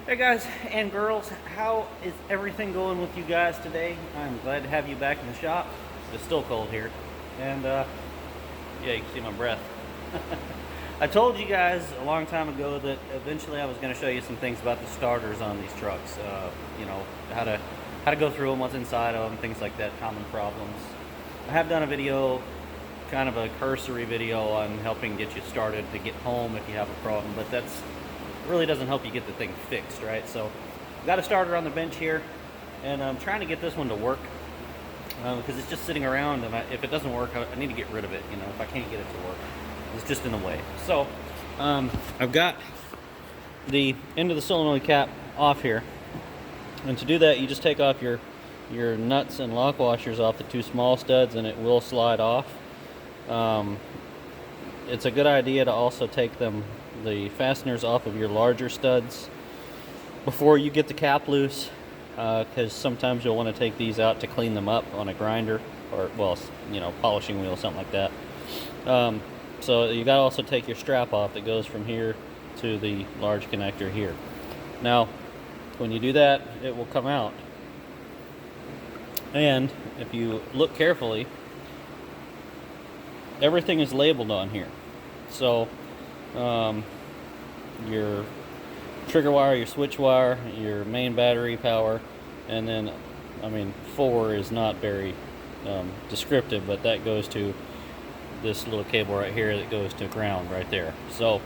Hey guys and girls, how is everything going with you guys today? I'm glad to have you back in the shop. It's still cold here, and yeah, you can see my breath. I told you guys a long time ago that eventually I was going to show you some things about the starters on these trucks. You know, how to go through them, what's inside of them, things like that, common problems. I have done a video, kind of a cursory video on helping get you started to get home if you have a problem, but that's really doesn't help you get the thing fixed, right? So got a starter on the bench here, and I'm trying to get this one to work because it's just sitting around, and if it doesn't work, I need to get rid of it. You know, if I can't get it to work, it's just in the way. So I've got the end of the solenoid cap off here, and to do that, you just take off your nuts and lock washers off the two small studs, and it will slide off. It's a good idea to also take the fasteners off of your larger studs before you get the cap loose, because sometimes you'll want to take these out to clean them up on a grinder or, well, you know, polishing wheel, something like that. So you got to also take your strap off that goes from here to the large connector here. Now, when you do that, it will come out. And if you look carefully, everything is labeled on here. So your trigger wire, your switch wire, your main battery power, and then, I mean, 4 is not very descriptive, but that goes to this little cable right here that goes to ground right there. So,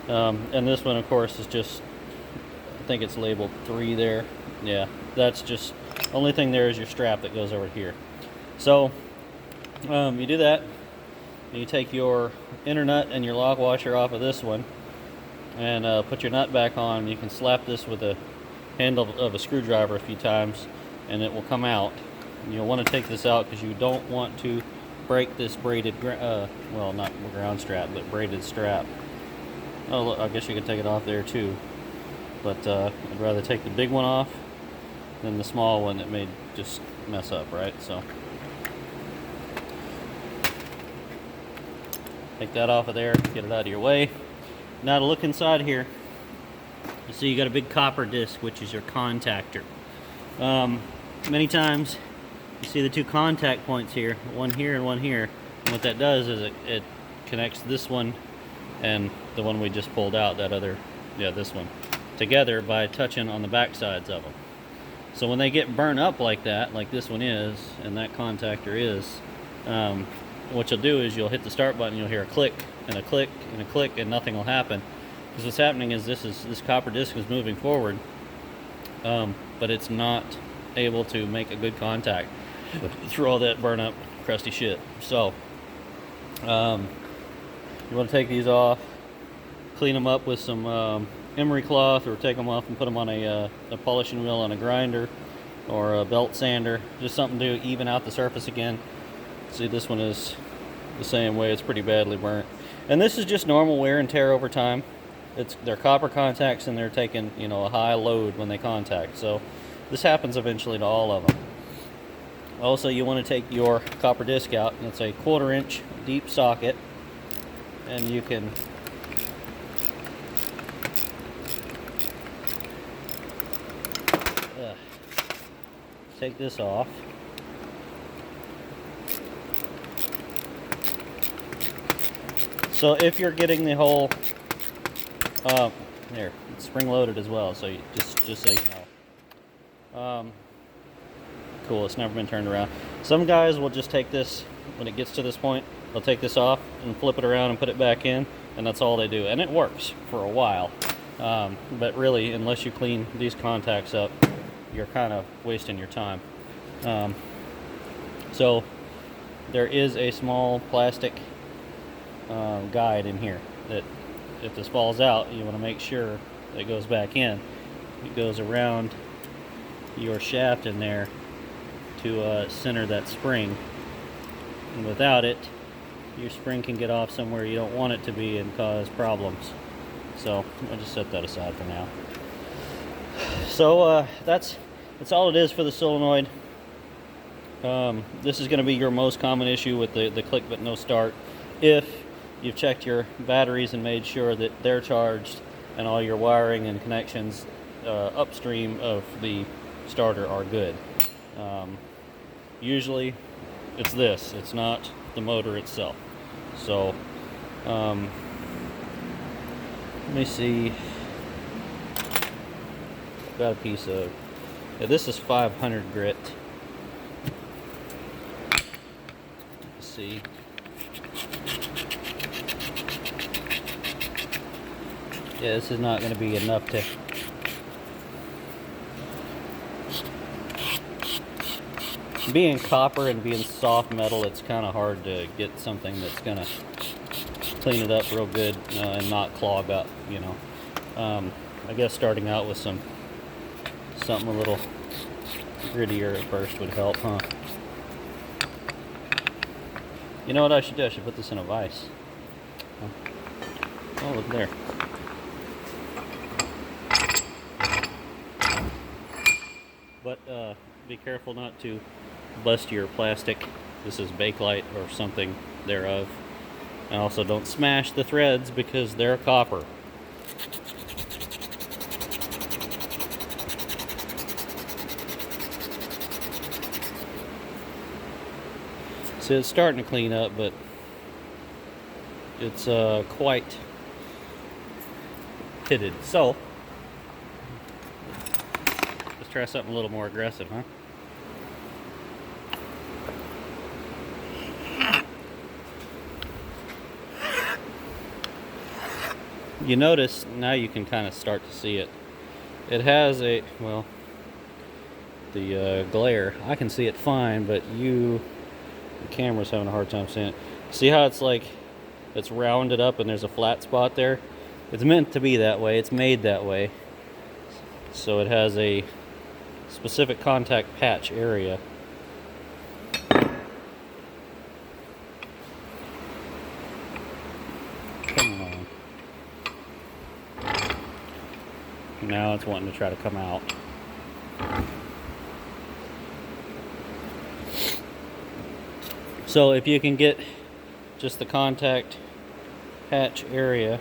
and this one, of course, is just, I think it's labeled 3 there. Yeah, that's just, only thing there is your strap that goes over here. So, you do that, and you take your inner nut and your lock washer off of this one, and put your nut back on. You can slap this with a handle of a screwdriver a few times, and it will come out. You'll want to take this out because you don't want to break this braided, well, not ground strap, but braided strap. Oh, look, I guess you could take it off there too, but I'd rather take the big one off than the small one that may just mess up, right? So take that off of there, get it out of your way. Now to look inside here, you see you got a big copper disc, which is your contactor. Many times you see the two contact points here, one here and one here. And what that does is it connects this one and the one we just pulled out, that other, yeah, this one, together by touching on the back sides of them. So when they get burnt up like that, like this one is, and that contactor is, what you'll do is you'll hit the start button, you'll hear a click and a click and a click, and nothing will happen. Because what's happening is this copper disc is moving forward, but it's not able to make a good contact through all that burn up crusty shit. So you want to take these off, clean them up with some emery cloth, or take them off and put them on a polishing wheel on a grinder or a belt sander, just something to even out the surface again. See, this one is the same way. It's pretty badly burnt, and this is just normal wear and tear over time. They're copper contacts, and they're taking, you know, a high load when they contact, so this happens eventually to all of them. Also, you want to take your copper disc out, and it's a 1/4 inch deep socket, and you can take this off. So if you're getting the whole, there, it's spring loaded as well, so you, just so you know. Cool, it's never been turned around. Some guys will just take this, when it gets to this point, they'll take this off and flip it around and put it back in, and that's all they do. And it works for a while, but really, unless you clean these contacts up, you're kind of wasting your time. So there is a small plastic guide in here that if this falls out, you want to make sure it goes back in. It goes around your shaft in there to center that spring, and without it, your spring can get off somewhere you don't want it to be and cause problems. So I'll just set that aside for now. So that's all it is for the solenoid. This is going to be your most common issue with the click but no start. If you've checked your batteries and made sure that they're charged and all your wiring and connections upstream of the starter are good. Usually it's this, it's not the motor itself. So let me see, got a piece of, yeah, this is 500 grit. Let's see. Yeah, this is not going to be enough to, being copper and being soft metal, it's kind of hard to get something that's going to clean it up real good and not clog up, you know. I guess starting out with something a little grittier at first would help, huh? You know what I should do? I should put this in a vise. Oh, look there. But be careful not to bust your plastic. This is Bakelite or something thereof. And also don't smash the threads because they're copper. So it's starting to clean up, but it's quite pitted. So let's try something a little more aggressive, huh? You notice now you can kind of start to see it. It has a, well, the glare, I can see it fine, but the camera's having a hard time seeing it. See how it's like, it's rounded up and there's a flat spot there? It's meant to be that way, it's made that way. So it has a specific contact patch area. Come on. Now it's wanting to try to come out. So if you can get just the contact patch area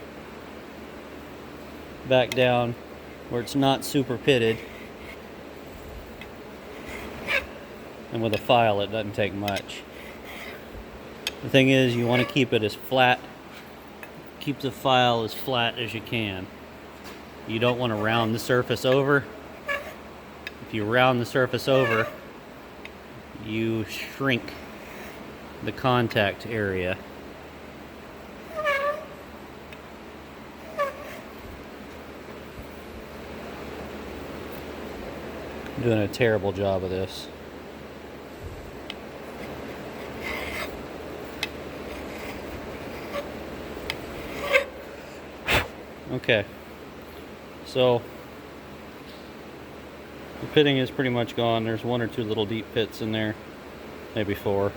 back down where it's not super pitted, and with a file it doesn't take much. The thing is, you want to keep it as flat, keep the file as flat as you can. You don't want to round the surface over. If you round the surface over, you shrink the contact area. I'm doing a terrible job of this. Okay, so the pitting is pretty much gone. There's one or two little deep pits in there, maybe four.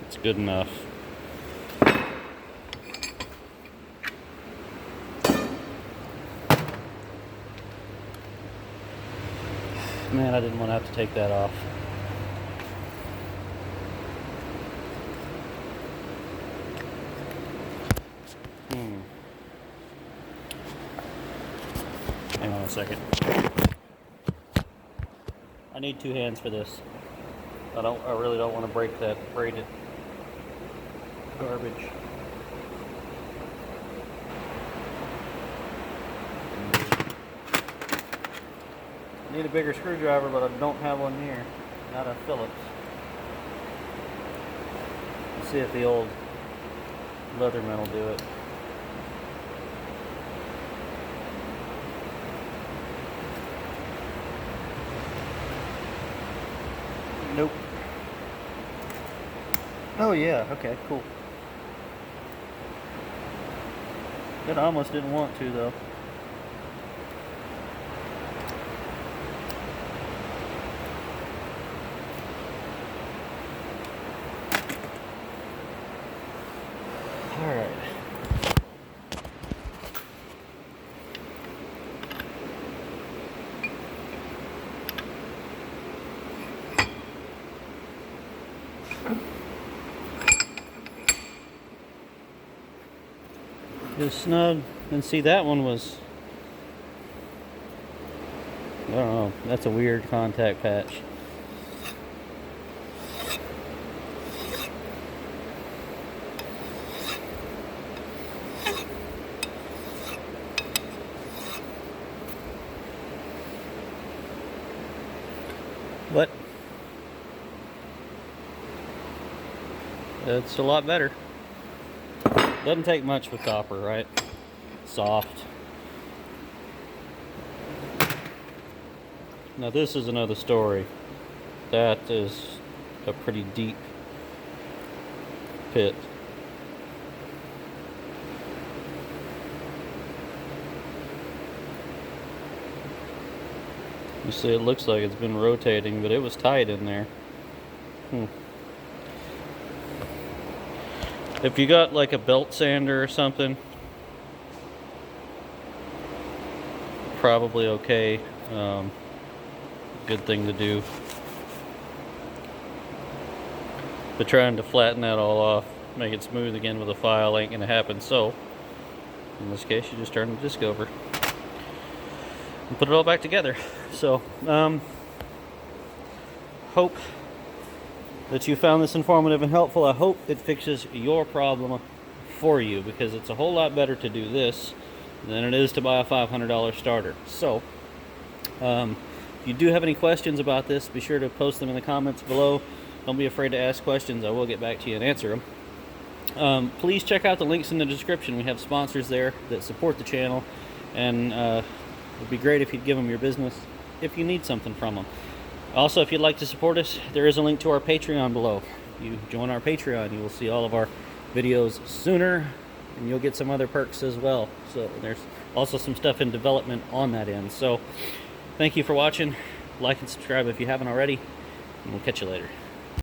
It's good enough. Man, I didn't want to have to take that off. Hang on a second. I need two hands for this. I really don't want to break that braided garbage. I need a bigger screwdriver, but I don't have one here. Not a Phillips. Let's see if the old Leatherman will do it. Nope. Oh yeah, okay, cool. It almost didn't want to though. Alright. Get snug. And see, that one was, I don't know, that's a weird contact patch. But it's a lot better. Doesn't take much with copper, right? Soft. Now this is another story. That is a pretty deep pit. You see, it looks like it's been rotating, but it was tight in there. If you got like a belt sander or something, probably okay. Good thing to do. But trying to flatten that all off, make it smooth again with a file ain't gonna happen. So, in this case, you just turn the disc over and put it all back together. So, hope that you found this informative and helpful. I hope it fixes your problem for you, because it's a whole lot better to do this than it is to buy a $500 starter. So, if you do have any questions about this, be sure to post them in the comments below. Don't be afraid to ask questions. I will get back to you and answer them. Please check out the links in the description. We have sponsors there that support the channel, and it would be great if you'd give them your business if you need something from them. Also, if you'd like to support us, there is a link to our Patreon below. You join our Patreon, you will see all of our videos sooner, and you'll get some other perks as well. So there's also some stuff in development on that end. So thank you for watching. Like and subscribe if you haven't already, and we'll catch you later.